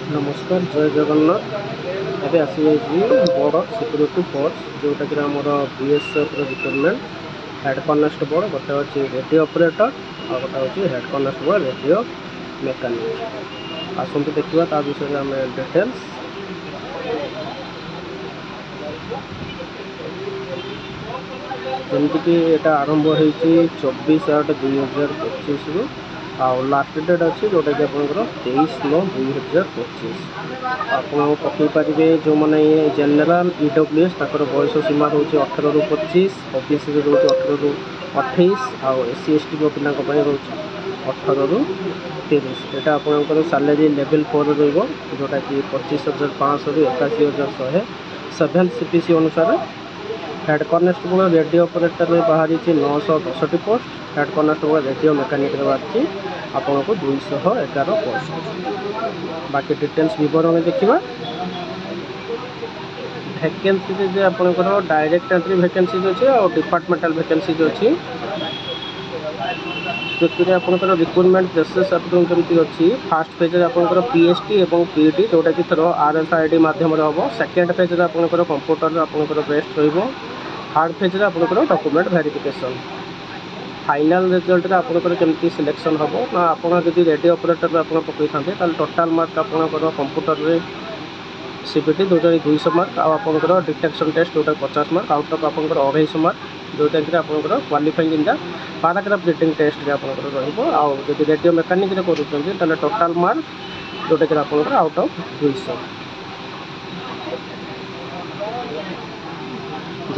नमस्कार जय जगन्नाथ एबे आसी जाइए बड़ सिक्यूरीटी फोर्स जोटा कि आमर बीएसएफ रिक्रुटमेंट हेड कनेस्टेबल गोटे अच्छी रेडियो ऑपरेटर और गोटे अच्छी हेड कनेस्टेबल रेडियो मेकानिक आसतु देखा ता विषय आम डिटेल्स जमीक यहाँ आरंभ हो 24/8/2025 रु लास्ट डेट अच्छी जोटा कि आप 23/9/2025 आप पकई पारे जो मैंने जेनेल ईडब्ल्यूएस तर बयस सीमा रोच 18 रु 25 ओबीसी रोच 18 रु 28 आउ एससी एसटी पिला रोच 18 रु 30 यहाँ आपंकर सालेरी लेवल 4 रोटा कि 25,500 रु 81,100 7 सीपीसी अनुसार हेड कनेस्टेबल रेडियो ऑपरेटर में बाहरी 960 post head constable radio mechanic बाहरी आपन को 211 पोस्ट बाकी डिटेल्स विवरण देखा वैकेंसी जे आपंकर डायरेक्ट एंट्री वैकेंसी अच्छे और डिपार्टमेंटल वैकेंसी अच्छी जो आपंकर रिक्रुटमेंट प्रोसेस जमी अच्छी फास्ट फेज आपंकर पीएसटी और पीईटी जोटा कि थर आरएफआईडी माध्यम हम सेकेंड फेज आपंकर कंप्यूटर आपंकर बेस्ट रही थर्ड फेज आपंकर डॉक्यूमेंट वेरिफिकेशन फाइनल रिजल्ट आपंकर केमती सिलेक्शन हम ना आपड़ जब रेडियो ऑपरेटर आप पकई था टोटाल मार्क आपंकर कंप्यूटर रे सीपीटी जोटा 200 मार्क आपंकर डिटेक्शन टेस्ट जोटा 50 मार्क आउट ऑफ आपंकर 250 मार्क जोटा कि आपंकर qualifying in the paragraph writing test रे आपंकर रहइबो आ जब रेडियो मेकानिक रे करूछन ताले टोटाल मार्क जोटा कि आपंकर आउट ऑफ 200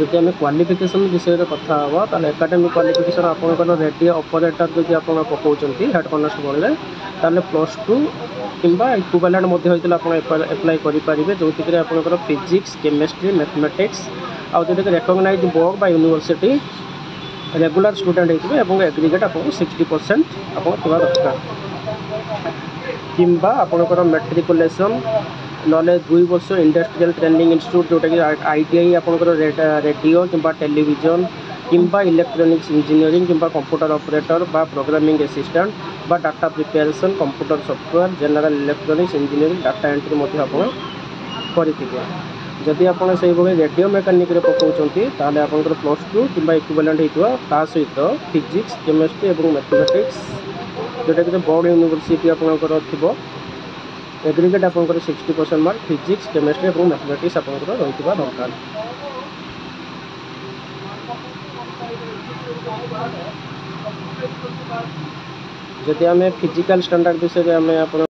जब आम क्वालिफिकेशन विषय में कथा हाँ तो एकाडेमिक क्वालिफिकेशन आपंकर रेडियो ऑपरेटर जब आप पकाउं हेड कनेस्टेबल ताले +2 किंबा इक्विवेलेंट एप्लाई करेंगे जो थी आपंकर फिजिक्स केमिस्ट्री मैथमेटिक्स आउ जो रिकग्नाइज बोर्ड बा यूनिवर्सिटी रेगुलर स्टूडेंट होते एग्रीगेट आपको 60% आप दरकार किंबा आपंकर मेट्रिकुलेसन ना 2 वर्ष इंडस्ट्रियल ट्रेनिंग इंस्टीट्यूट जोटा कि आईटीआई आपंकर रेडियो किंबा टेलीविजन किंबा इलेक्ट्रॉनिक्स इंजीनियरिंग किंबा कंप्यूटर ऑपरेटर बा प्रोग्रामिंग असिस्टेंट बा data preparation computer software general electronics engineering data entry करेंगे जदि आप रेडियो मेकानिक पकाउंट ताले आपंकर +2 किंबा इक्विवेलेंट होता सहित फिजिक्स केमिस्ट्री और मैथमेटिक्स जोटा कि बोर्ड यूनिवर्सिटी आपंकर थी एग्रीगेट आपंकर 60% मार्क फिजिक्स केमिस्ट्री और मैथमेटिक्स आपंकर रही दरकार जदि आम फिजिकल स्टैंडर्ड विषय में आम